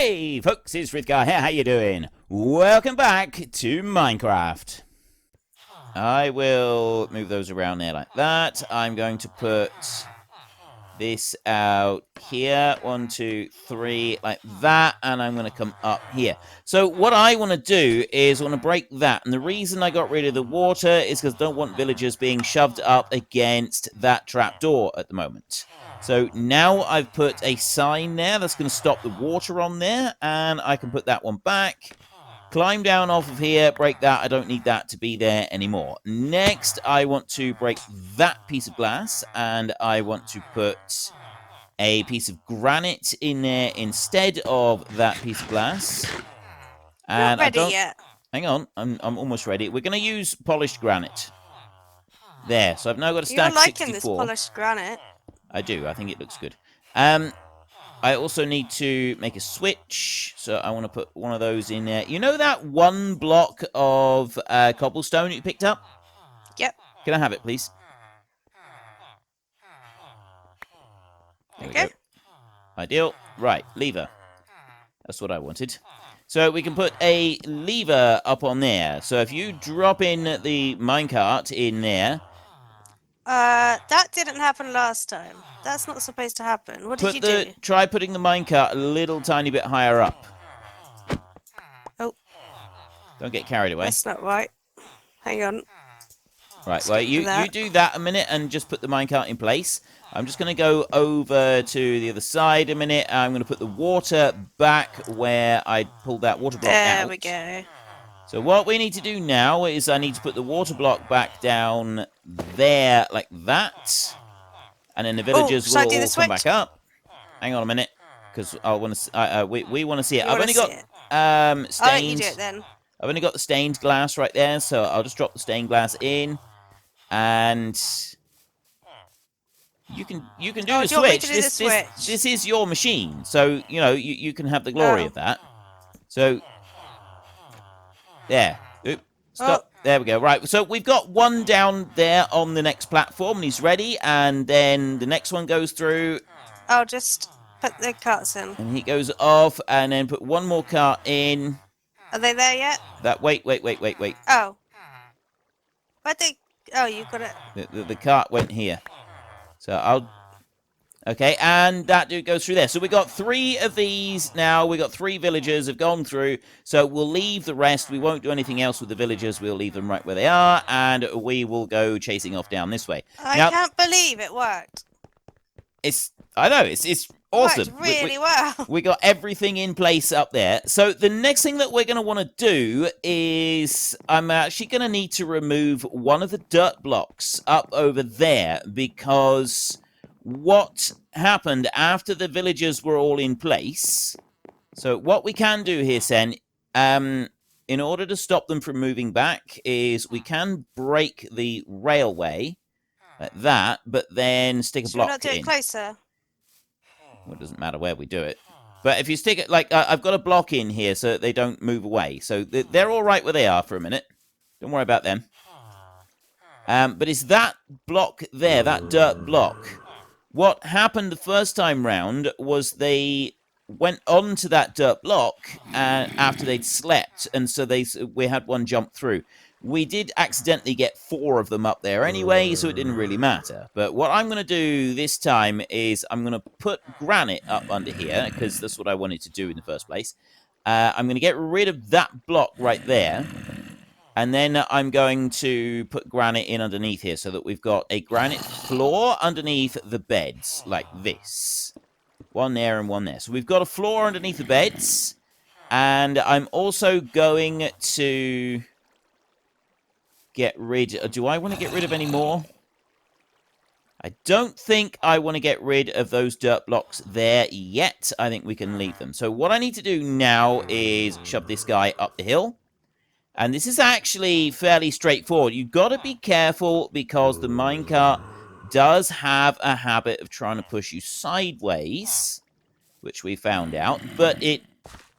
Hey folks, it's Frithgar here, how you doing? Welcome back to Minecraft. I will move those around there like that. I'm going to put this out here, 1, 2, 3, like that, and I'm going to come up here. So what I want to do is I want to break that, and the reason I got rid of the water is because I don't want villagers being shoved up against that trapdoor at the moment. So now I've put a sign there that's going to stop the water on there, and I can put that one back, climb down off of here, break that. I don't need that to be there anymore. Next, I want to break that piece of glass, and I want to put a piece of granite in there instead of that piece of glass. And Not ready yet. Hang on, I'm almost ready. We're going to use polished granite. There, so I've now got a stack You're liking 64. this polished granite. I do. I think it looks good. I also need to make a switch, so I want to put one of those in there. You know that one block of cobblestone you picked up? Yep. Can I have it, please? There we go. Ideal. Right, lever. That's what I wanted. So we can put a lever up on there. So if you drop in the minecart in there... that didn't happen last time. That's not supposed to happen. What did you do? Try putting the minecart a little tiny bit higher up. Oh. Don't get carried away. That's not right. Hang on. Right, well, you do that a minute and just put the minecart in place. I'm just going to go over to the other side a minute. I'm going to put the water back where I pulled that water block out. There we go. So what we need to do now is I need to put the water block back down there like that. And then the villagers will all come back up. Hang on a minute, because I want to. We want to see it. I've only got stained. I'll let you do it then. I've only got the stained glass right there, so I'll just drop the stained glass in, and you can do the switch. This is your machine, so you know you can have the glory of that. So there. Oop, stop. There we go. Right, so we've got one down there on the next platform, and he's ready, and then the next one goes through. I'll just put the carts in. And he goes off, and then put one more cart in. Are they there yet? Wait. Oh. Where'd they... Oh, you got it. The cart went here. So I'll... Okay, and that dude goes through there. So we got 3 of these now. We got 3 villagers have gone through. So we'll leave the rest. We won't do anything else with the villagers. We'll leave them right where they are, and we will go chasing off down this way. I can't believe it worked. I know, it's awesome. It worked really well. We got everything in place up there. So the next thing that we're going to want to do is I'm actually going to need to remove one of the dirt blocks up over there, because what happened after the villagers were all in place. So what we can do here, Sen, in order to stop them from moving back, is we can break the railway like that, but then stick a block in. Should we not do it closer? Well, it doesn't matter where we do it. But if you stick it, like, I've got a block in here so that they don't move away. So they're all right where they are for a minute. Don't worry about them. But it's that block there, that dirt block. What happened the first time round was they went onto that dirt block after they'd slept. And so we had one jump through. We did accidentally get 4 of them up there anyway, so it didn't really matter. But what I'm going to do this time is I'm going to put granite up under here, because that's what I wanted to do in the first place. I'm going to get rid of that block right there. And then I'm going to put granite in underneath here so that we've got a granite floor underneath the beds, like this. One there and one there. So we've got a floor underneath the beds. And I'm also going to... get rid... Do I want to get rid of any more? I don't think I want to get rid of those dirt blocks there yet. I think we can leave them. So what I need to do now is shove this guy up the hill. And this is actually fairly straightforward. You've got to be careful because the minecart does have a habit of trying to push you sideways, which we found out. But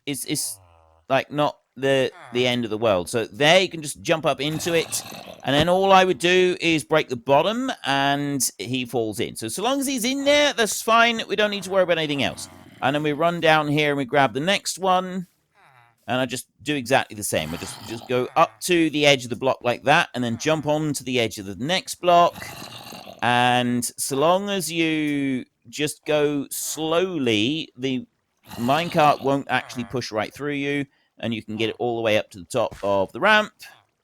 it's like not the end of the world. So there you can just jump up into it, and then all I would do is break the bottom and he falls in. So long as he's in there, that's fine. We don't need to worry about anything else. And then we run down here and we grab the next one. And I just do exactly the same. I just go up to the edge of the block like that, and then jump onto the edge of the next block. And so long as you just go slowly, the minecart won't actually push right through you, and you can get it all the way up to the top of the ramp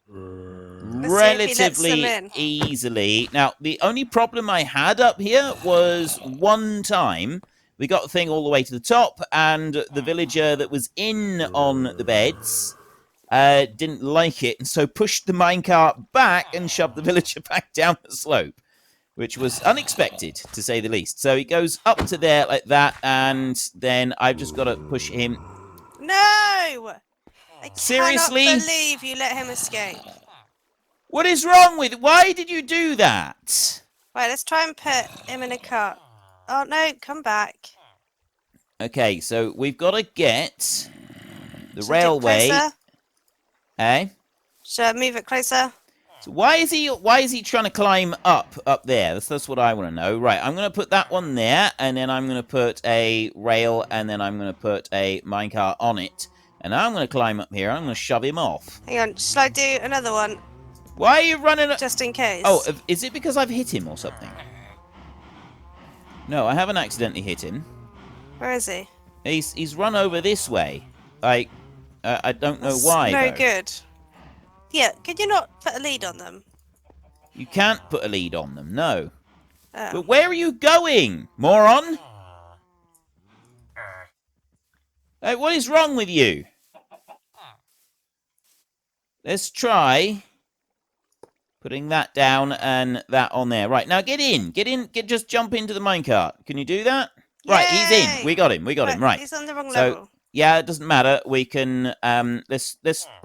relatively easily. Now, the only problem I had up here was one time we got the thing all the way to the top, and the villager that was in on the beds didn't like it, and so pushed the minecart back and shoved the villager back down the slope, which was unexpected, to say the least. So he goes up to there like that, and then I've just got to push him. No! I Seriously? cannot believe you let him escape. What is wrong with... Why did you do that? Right, let's try and put him in a cart. Oh, no, come back. Okay, so we've got to get the Should I do it railway. closer? Eh? Should I move it closer? So why is he trying to climb up there? That's what I want to know. Right, I'm going to put that one there, and then I'm going to put a rail, and then I'm going to put a minecart on it. And I'm going to climb up here. I'm going to shove him off. Hang on, shall I do another one? Why are you running... Just in case. Oh, is it because I've hit him or something? No, I haven't accidentally hit him. Where is he? He's run over this way. I don't know That's why, no though. good. Yeah, could you not put a lead on them? You can't put a lead on them, no. Oh. But where are you going, moron? Hey, what is wrong with you? Let's try putting that down and that on there. Right, now get in. Just jump into the minecart. Can you do that? Yay! Right, he's in. We got him. Right. He's on the wrong So, level. yeah, it doesn't matter. We can, let's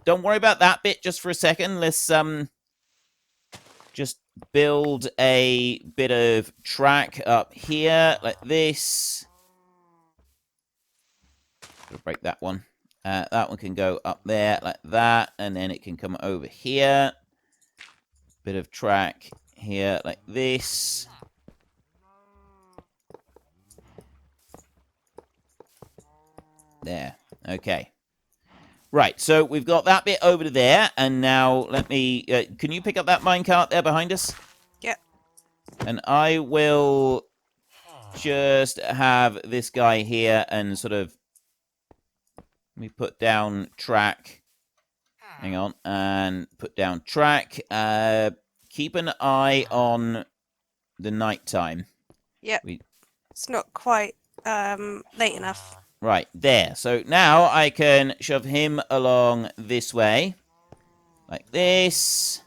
don't worry about that bit just for a second. Let's, just build a bit of track up here like this. Gonna break that one. That one can go up there like that, and then it can come over here. Bit of track here like this. There. Okay. Right, so we've got that bit over to there, and now let me... can you pick up that minecart there behind us? Yep. And I will just have this guy here and sort of... Let me put down track. Hang on. And put down track. Keep an eye on the night time. Yep. It's not quite late enough. Right, there. So now I can shove him along this way. Like this.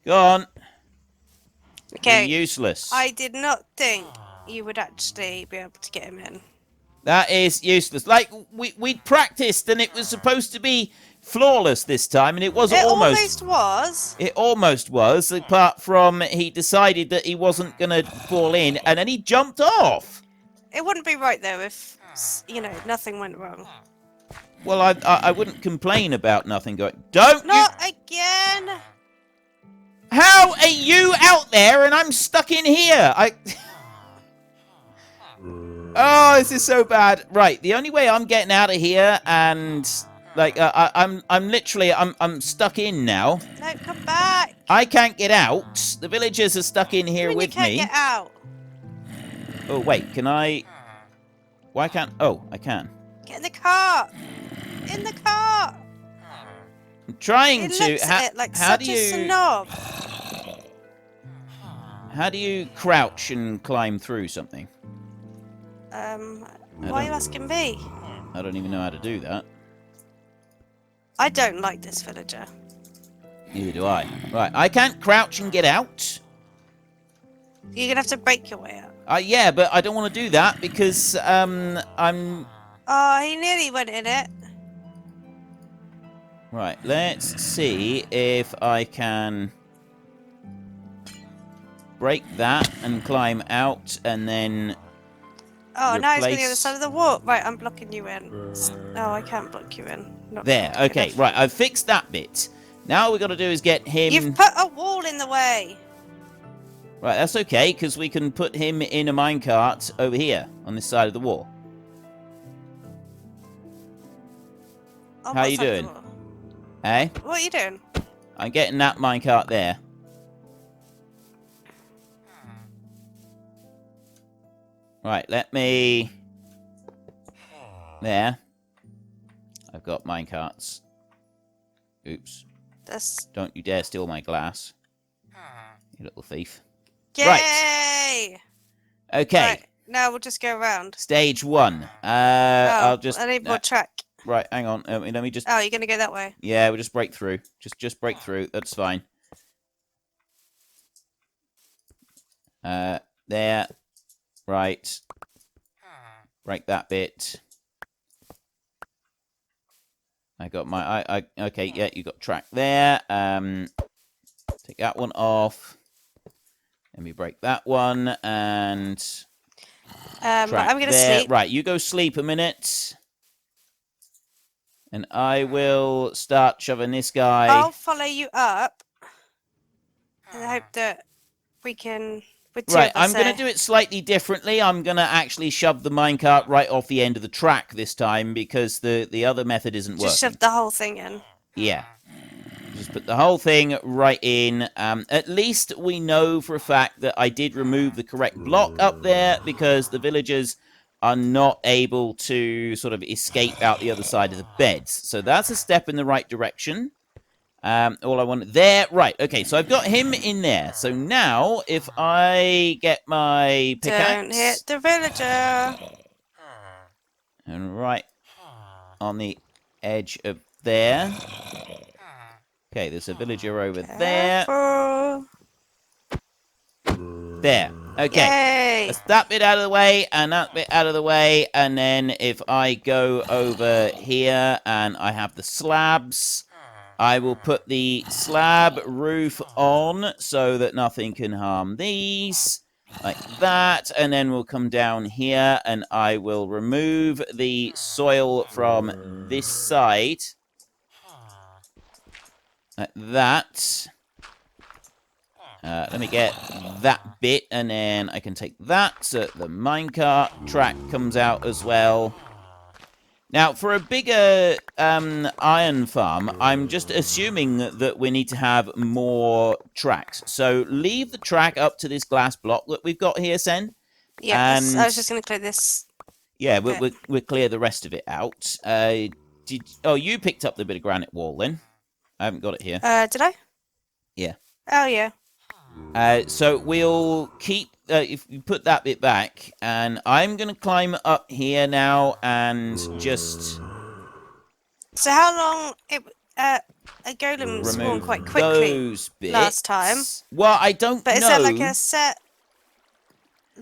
Go on. Okay. You're useless. I did not think you would actually be able to get him in. That is useless. Like, we'd practiced, and it was supposed to be flawless this time, and it was almost was. It almost was, apart from he decided that he wasn't going to fall in, and then he jumped off. It wouldn't be right, though, if, nothing went wrong. Well, I wouldn't complain about nothing going... Don't Not again! How are you out there, and I'm stuck in here? Oh, this is so bad. Right, the only way I'm getting out of here, and... Like, I'm literally, I'm stuck in now. No, come back. I can't get out. The villagers are stuck in here with you can't me. Get out. Oh, wait, can I... Why can't... Oh, I can. Get in the car. In the car. I'm trying He to... looks at it like how such do a you... snob. How do you crouch and climb through something? Why are you asking me? I don't even know how to do that. I don't like this villager. Neither do I. Right, I can't crouch and get out. You're gonna have to break your way out. Yeah, but I don't want to do that because, I'm... Oh, he nearly went in it. Right, let's see if I can break that and climb out and then... Oh, now he's on the other side of the wall. Right, I'm blocking you in. No, I can't block you in. Not there, okay, right, I've fixed that bit. Now all we've got to do is get him... You've put a wall in the way. Right, that's okay, because we can put him in a minecart over here, on this side of the wall. On How what you side of the doing? wall? Eh? What are you doing? I'm getting that minecart there. Right, let me... There. I've got minecarts. Oops. That's... Don't you dare steal my glass. You little thief. Yay! Right. Okay. Right, now we'll just go around. Stage 1. Oh, I'll just... I need more track. Right, hang on. Let me just... Oh, you're going to go that way? Yeah, we'll just break through. Just break through. That's fine. There. Right. Break that bit. I got my... okay, yeah, you got track there. Take that one off. Let me break that one, and... I'm going to there. sleep. Right, you go sleep a minute. And I will start shoving this guy... I'll follow you up. And I hope that we can... With two Right, of us I'm going to do it slightly differently. I'm going to actually shove the minecart right off the end of the track this time, because the other method isn't working. Just shove the whole thing in. Yeah. Just put the whole thing right in. At least we know for a fact that I did remove the correct block up there, because the villagers are not able to sort of escape out the other side of the beds. So that's a step in the right direction. All I want... There. Right. Okay, so I've got him in there. So now, if I get my pickaxe... Don't hit the villager. And right on the edge of there. Okay, there's a villager over there. Careful. There. Okay. Yay. That's that bit out of the way, and that bit out of the way. And then if I go over here and I have the slabs... I will put the slab roof on so that nothing can harm these. Like that. And then we'll come down here and I will remove the soil from this side. Like that. Let me get that bit and then I can take that so that the minecart track comes out as well. Now, for a bigger iron farm, I'm just assuming that we need to have more tracks. So leave the track up to this glass block that we've got here, Sen. Yeah, And I was just going to clear this. yeah, we'll clear the rest of it out. Oh, you picked up the bit of granite wall then. I haven't got it here. Did I? Yeah. Oh, yeah. So we'll keep... if you put that bit back, and I'm going to climb up here now and just... So how long... a golem spawned quite quickly those bits. last time. Well, I don't know. But is there like a set...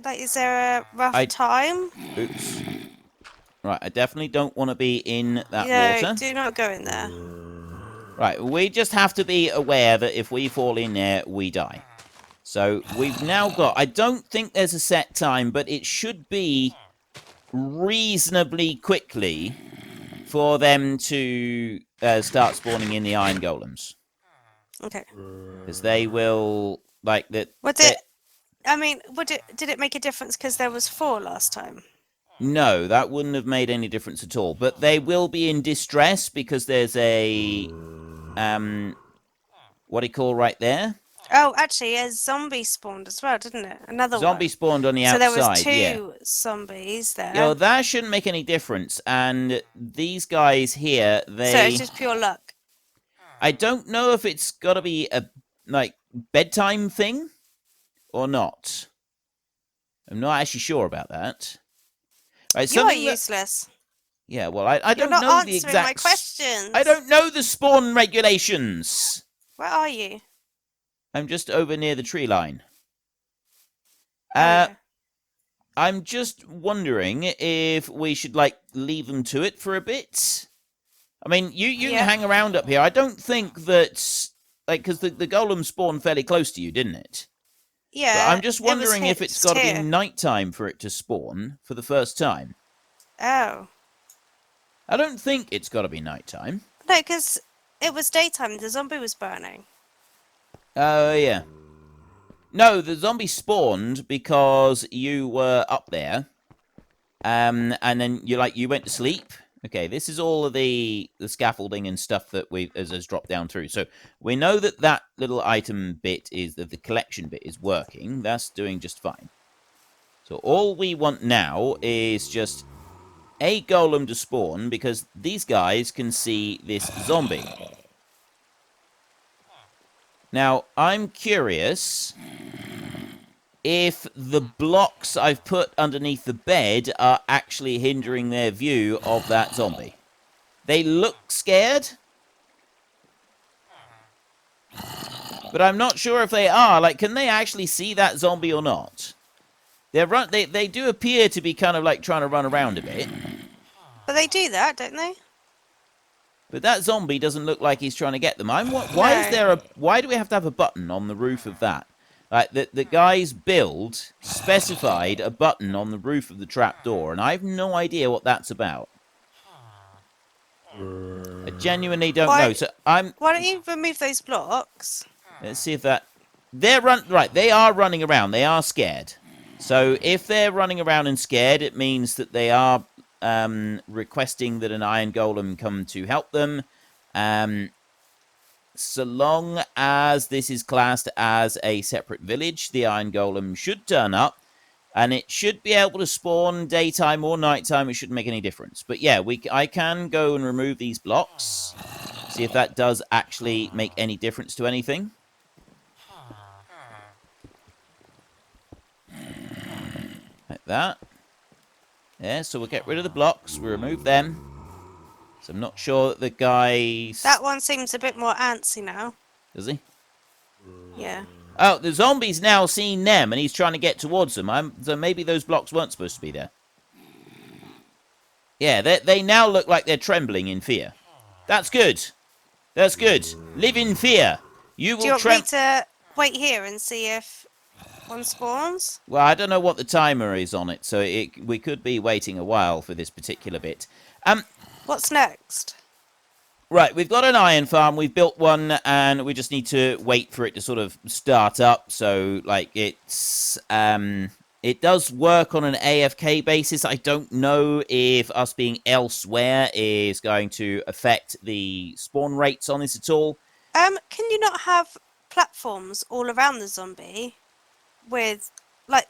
Like, is there a rough time? Oops. Right, I definitely don't want to be in that No, water. do not go in there. Right, we just have to be aware that if we fall in there, we die. So we've now got... I don't think there's a set time, but it should be reasonably quickly for them to start spawning in the iron golems. Okay. Because they will... Like, that. Would it... I mean, did it make a difference because there was 4 last time? No, that wouldn't have made any difference at all. But they will be in distress because there's a... what do you call right there? Oh, actually, a zombie spawned as well, didn't it? Another Zombie one. spawned on the So outside, there was 2 yeah. zombies there. You know, that shouldn't make any difference. And these guys here, they... So it's just pure luck. I don't know if it's got to be a, like, bedtime thing or not. I'm not actually sure about that. Right, You are useless. Yeah, well, I don't You're not know the answering exact... my questions. I don't know the spawn regulations. Where are you? I'm just over near the tree line. Yeah. I'm just wondering if we should, like, leave them to it for a bit. I mean, you can hang around up here. I don't think that... Like, because the golem spawned fairly close to you, didn't it? Yeah. But I'm just wondering if it's got to be nighttime for it to spawn for the first time. Oh. I don't think it's got to be nighttime. No, because it was daytime. The zombie was burning. Oh, yeah. No, the zombie spawned because you were up there. And then you went to sleep. Okay, this is all of the scaffolding and stuff that has dropped down through. So we know that that little item bit is that the collection bit is working. That's doing just fine. So all we want now is just a golem to spawn, because these guys can see this zombie. Now, I'm curious if the blocks I've put underneath the bed are actually hindering their view of that zombie. They look scared, but I'm not sure if they are. Like, can they actually see that zombie or not? They do appear to be kind of like trying to run around a bit. But they do that, don't they? But that zombie doesn't look like he's trying to get them. Why do we have to have a button on the roof of that? Like, the guy's build specified a button on the roof of the trapdoor, and I have no idea what that's about. I genuinely don't know. So Why don't you remove those blocks? Let's see if that... They are running around. They are scared. So if they're running around and scared, it means that they are requesting that an iron golem come to help them. So long as this is classed as a separate village, the iron golem should turn up, and it should be able to spawn daytime or nighttime. It shouldn't make any difference. But yeah, I can go and remove these blocks, see if that does actually make any difference to anything. Like that. Yeah, so we'll get rid of the blocks. We'll remove them. So I'm not sure that the guy... That one seems a bit more antsy now. Does he? Yeah. Oh, the zombie's now seen them, and he's trying to get towards them. So maybe those blocks weren't supposed to be there. Yeah, they now look like they're trembling in fear. That's good. That's good. Live in fear. You will Do you want me to wait here and see if one spawns? Well, I don't know what the timer is on it, so we could be waiting a while for this particular bit. What's next? Right, we've got an iron farm. We've built one, and we just need to wait for it to sort of start up. So, like, it's it does work on an AFK basis. I don't know if us being elsewhere is going to affect the spawn rates on this at all. Can you not have platforms all around the zombie with, like,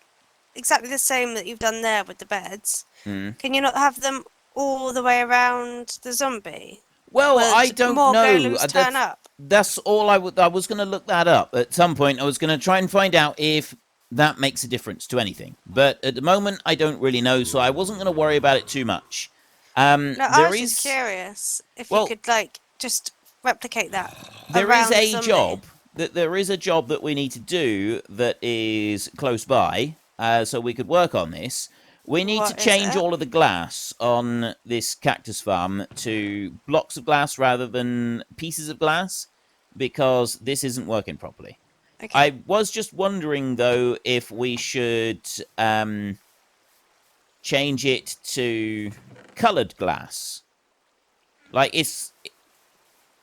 exactly the same that you've done there with the beds? Mm. Can you not have them all the way around the zombie? Well, I don't more know. golems turn up. That's all I was going to look that up. At some point, I was going to try and find out if that makes a difference to anything. But at the moment, I don't really know, so I wasn't going to worry about it too much. No, I was just curious if you could, like, just replicate that. There is a job that we need to do that is close by, so we could work on this. We need to change all of the glass on this cactus farm to blocks of glass rather than pieces of glass, because this isn't working properly. Okay. I was just wondering, though, if we should change it to coloured glass. Like, it's...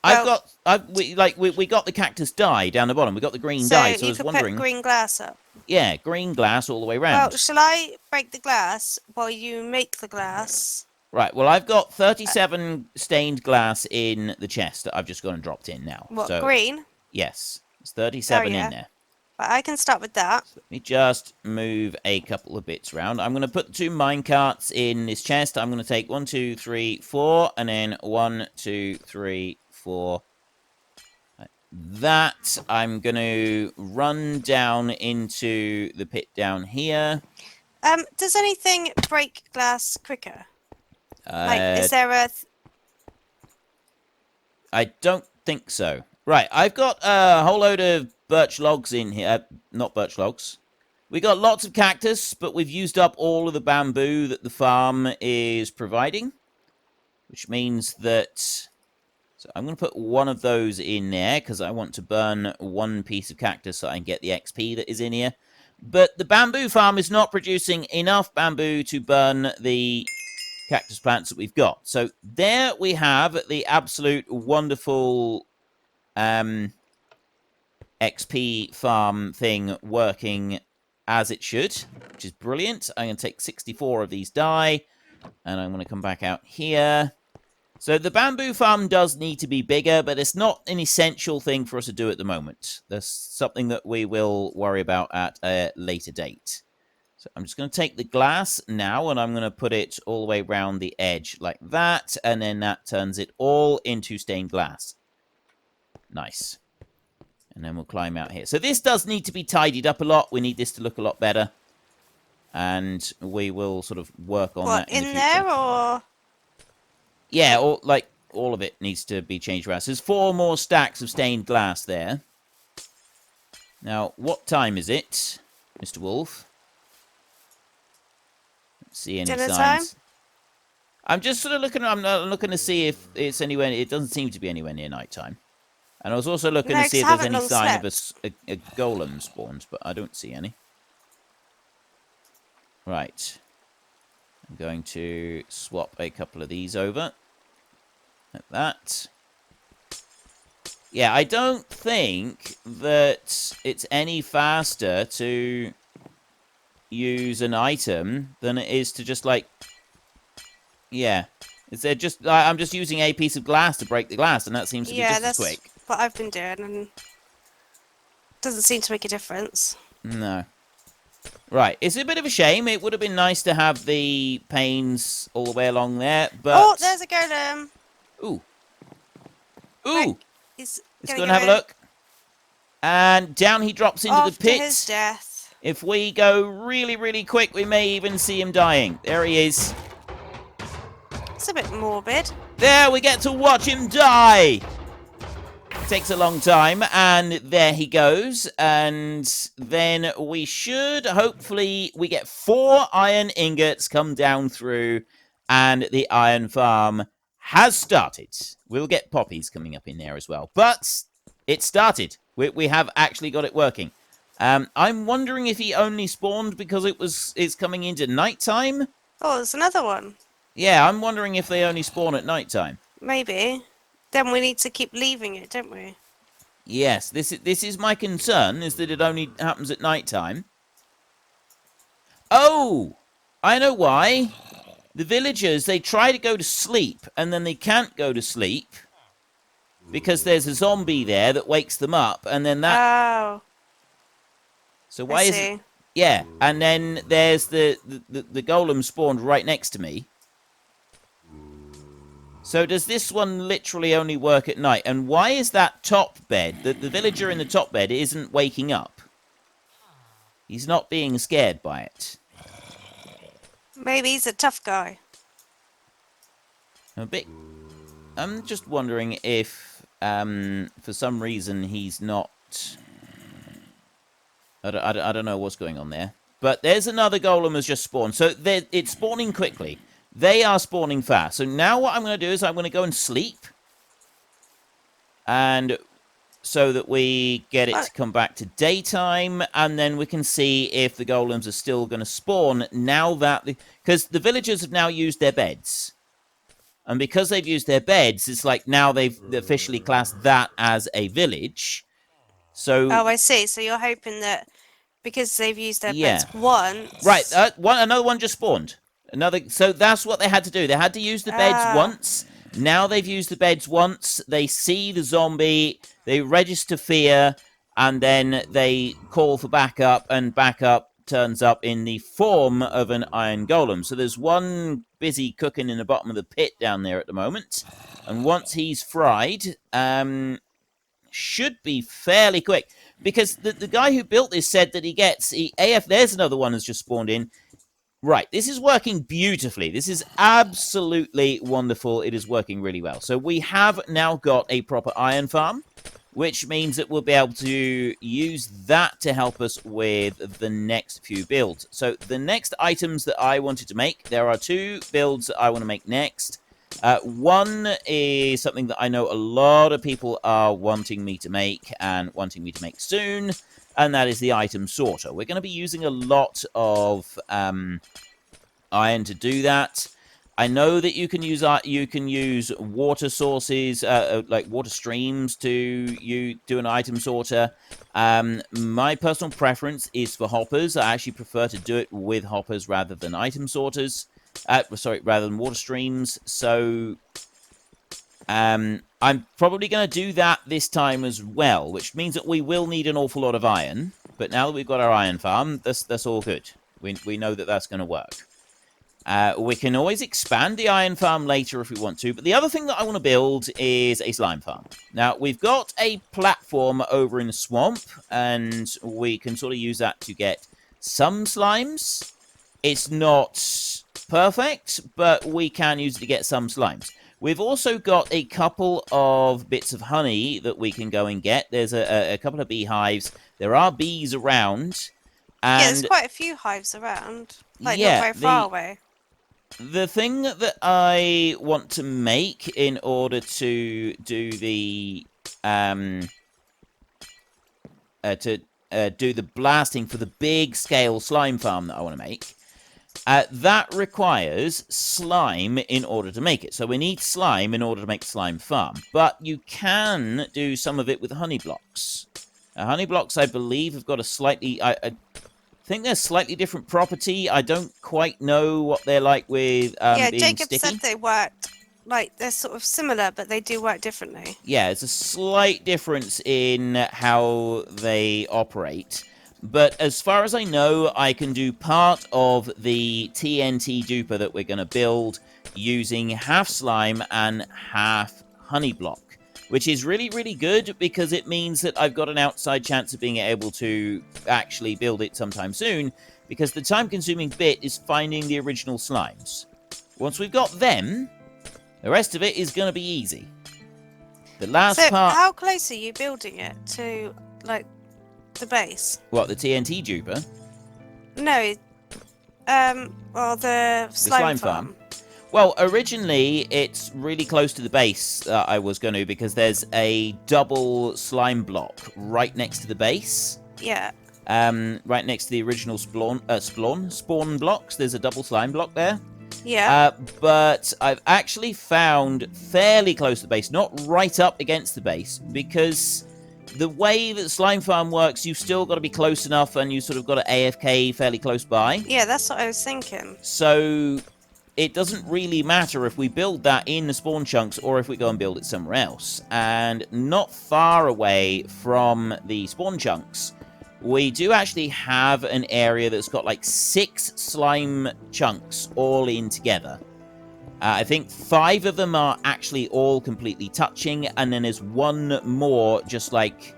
we got the cactus dye down the bottom. We got the green dye, so I was wondering... put green glass up. Yeah, green glass all the way around. Well, shall I break the glass while you make the glass? Right, well, I've got 37 stained glass in the chest that I've just gone and dropped in now. What, so, green? Yes, there's 37 in there. But I can start with that. So let me just move a couple of bits around. I'm going to put 2 minecarts in this chest. I'm going to take 1, 2, 3, 4, and then 1, 2, 3, 4. That I'm going to run down into the pit down here. Does anything break glass quicker? Like, is there a... I don't think so. Right, I've got a whole load of birch logs in here. Not birch logs. We got lots of cactus, but we've used up all of the bamboo that the farm is providing, which means that... So I'm going to put one of those in there, because I want to burn one piece of cactus so I can get the XP that is in here. But the bamboo farm is not producing enough bamboo to burn the cactus plants that we've got. So there we have the absolute wonderful XP farm thing working as it should, which is brilliant. I'm going to take 64 of these dye, and I'm going to come back out here. So the bamboo farm does need to be bigger, but it's not an essential thing for us to do at the moment. There's something that we will worry about at a later date. So I'm just going to take the glass now, and I'm going to put it all the way around the edge like that, and then that turns it all into stained glass. Nice. And then we'll climb out here. So this does need to be tidied up a lot. We need this to look a lot better. And we will sort of work on that in the future. There, or...? Yeah, or like all of it needs to be changed around. So there's 4 more stacks of stained glass there. Now, what time is it, Mr. Wolf? Let's see any Dinner signs. time? I'm just sort of looking. I'm looking to see if it's anywhere. It doesn't seem to be anywhere near night time. And I was also looking to see if there's any sign of a golem spawned, but I don't see any. Right. I'm going to swap a couple of these over. Like that. Yeah, I don't think that it's any faster to use an item than it is to just, like... Yeah. I'm just using a piece of glass to break the glass, and that seems to be just as quick. Yeah, that's what I've been doing, and it doesn't seem to make a difference. No. Right, it's a bit of a shame. It would have been nice to have the panes all the way along there, but... Oh, there's a golem! Ooh. Ooh! Right, let's go and have a look. And down he drops into the pit. To his death. If we go really, really quick, we may even see him dying. There he is. It's a bit morbid. There, we get to watch him die. Takes a long time, and there he goes. And then we should, hopefully, we get 4 iron ingots come down through, and the iron farm has started. We'll get poppies coming up in there as well. But it started. We have actually got it working. I'm wondering if he only spawned because it's coming into nighttime. Oh, there's another one. Yeah, I'm wondering if they only spawn at nighttime. Maybe. Then we need to keep leaving it, don't we? Yes, this is my concern, is that it only happens at nighttime. Oh! I know why. The villagers, they try to go to sleep, and then they can't go to sleep because there's a zombie there that wakes them up, and then that... Oh. So why is it... Yeah, and then there's the golem spawned right next to me. So does this one literally only work at night? And why is that top bed, the villager in the top bed, isn't waking up? He's not being scared by it. Maybe he's a tough guy. I'm just wondering if, for some reason, he's not... I don't know what's going on there. But there's another golem has just spawned. So it's spawning quickly. They are spawning fast. So now what I'm going to do is I'm going to go and sleep. And so that we get it to come back to daytime. And then we can see if the golems are still going to spawn now that... Because the villagers have now used their beds. And because they've used their beds, it's like now they've officially classed that as a village. So... Oh, I see. So you're hoping that because they've used their beds once... Right. Another one just spawned. So that's what they had to do. They had to use the beds once. Now they've used the beds once. They see the zombie. They register fear. And then they call for backup. And backup turns up in the form of an iron golem. So there's one busy cooking in the bottom of the pit down there at the moment. And once he's fried, should be fairly quick. Because the guy who built this said that he gets... there's another one who's just spawned in. Right, this is working beautifully. This is absolutely wonderful. It is working really well. So we have now got a proper iron farm, which means that we'll be able to use that to help us with the next few builds. So the next items that I wanted to make, there are 2 builds that I want to make next. One is something that I know a lot of people are wanting me to make and wanting me to make soon. And that is the item sorter. We're going to be using a lot of iron to do that. I know that you can use water sources, like water streams, to do an item sorter. My personal preference is for hoppers. I actually prefer to do it with hoppers rather than item sorters. Rather than water streams. So I'm probably going to do that this time as well, which means that we will need an awful lot of iron. But now that we've got our iron farm, that's all good. We know that that's going to work. We can always expand the iron farm later if we want to. But the other thing that I want to build is a slime farm. Now, we've got a platform over in the swamp, and we can sort of use that to get some slimes. It's not perfect, but we can use it to get some slimes. We've also got a couple of bits of honey that we can go and get. There's a couple of beehives. There are bees around. And yeah, there's quite a few hives around. Like, yeah, not very far away. The thing that I want to make in order to do the do the blasting for the big scale slime farm that I want to make, that requires slime in order to make it. So we need slime in order to make slime farm. But you can do some of it with honey blocks. Honey blocks, I believe, have got a slightly... I think they're slightly different property. I don't quite know what they're like with yeah, being Jacob sticky. said they worked, like, they're sort of similar, but they do work differently. Yeah, it's a slight difference in how they operate. But as far as I know, I can do part of the TNT duper that we're going to build using half slime and half honey block, which is really, really good because it means that I've got an outside chance of being able to actually build it sometime soon, because the time-consuming bit is finding the original slimes. Once we've got them, the rest of it is going to be easy. The last part... So, how close are you building it to, like, the base? What, the TNT duper? No, well, the slime farm. Well, originally, it's really close to the base I was going to, because there's a double slime block right next to the base. Yeah. Right next to the original spawn blocks. There's a double slime block there. Yeah. But I've actually found fairly close to the base, not right up against the base, because the way that Slime Farm works, you've still got to be close enough, and you sort of got to AFK fairly close by. Yeah, that's what I was thinking. So it doesn't really matter if we build that in the spawn chunks or if we go and build it somewhere else. And not far away from the spawn chunks, we do actually have an area that's got like 6 slime chunks all in together. I think 5 of them are actually all completely touching, and then there's one more just like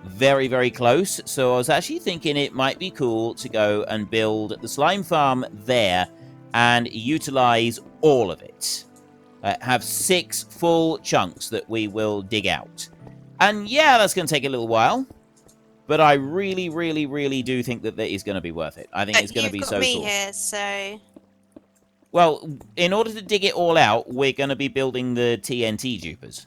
very, very close. So I was actually thinking it might be cool to go and build the slime farm there and utilize all of it. Have 6 full chunks that we will dig out. And yeah, that's going to take a little while. But I really, really, really do think that is going to be worth it. I think it's going to be so cool. You've got me here, so... Well, in order to dig it all out, we're going to be building the TNT dupers.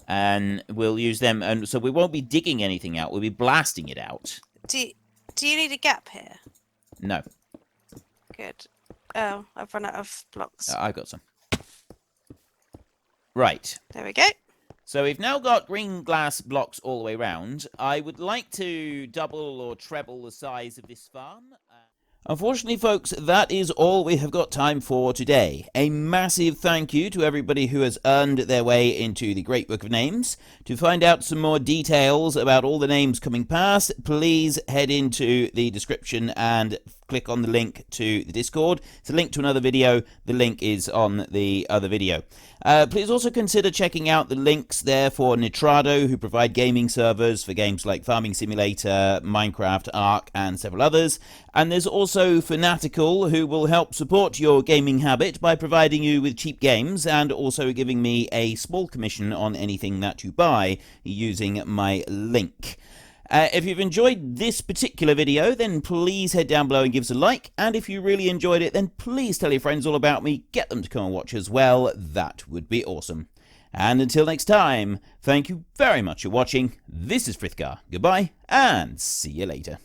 And we'll use them. And so we won't be digging anything out. We'll be blasting it out. Do you need a gap here? No. Good. Oh, I've run out of blocks. I've got some. Right. There we go. So we've now got green glass blocks all the way around. I would like to double or treble the size of this farm. Unfortunately, folks, that is all we have got time for today. A massive thank you to everybody who has earned their way into the Great Book of Names. To find out some more details about all the names coming past, please head into the description and click on the link to the Discord. It's a link to another video. The link is on the other video. Please also consider checking out the links there for Nitrado, who provide gaming servers for games like Farming Simulator, Minecraft, Ark, and several others. And there's also Fanatical, who will help support your gaming habit by providing you with cheap games and also giving me a small commission on anything that you buy using my link. If you've enjoyed this particular video, then please head down below and give us a like. And if you really enjoyed it, then please tell your friends all about me. Get them to come and watch as well. That would be awesome. And until next time, thank you very much for watching. This is Frithgar. Goodbye, and see you later.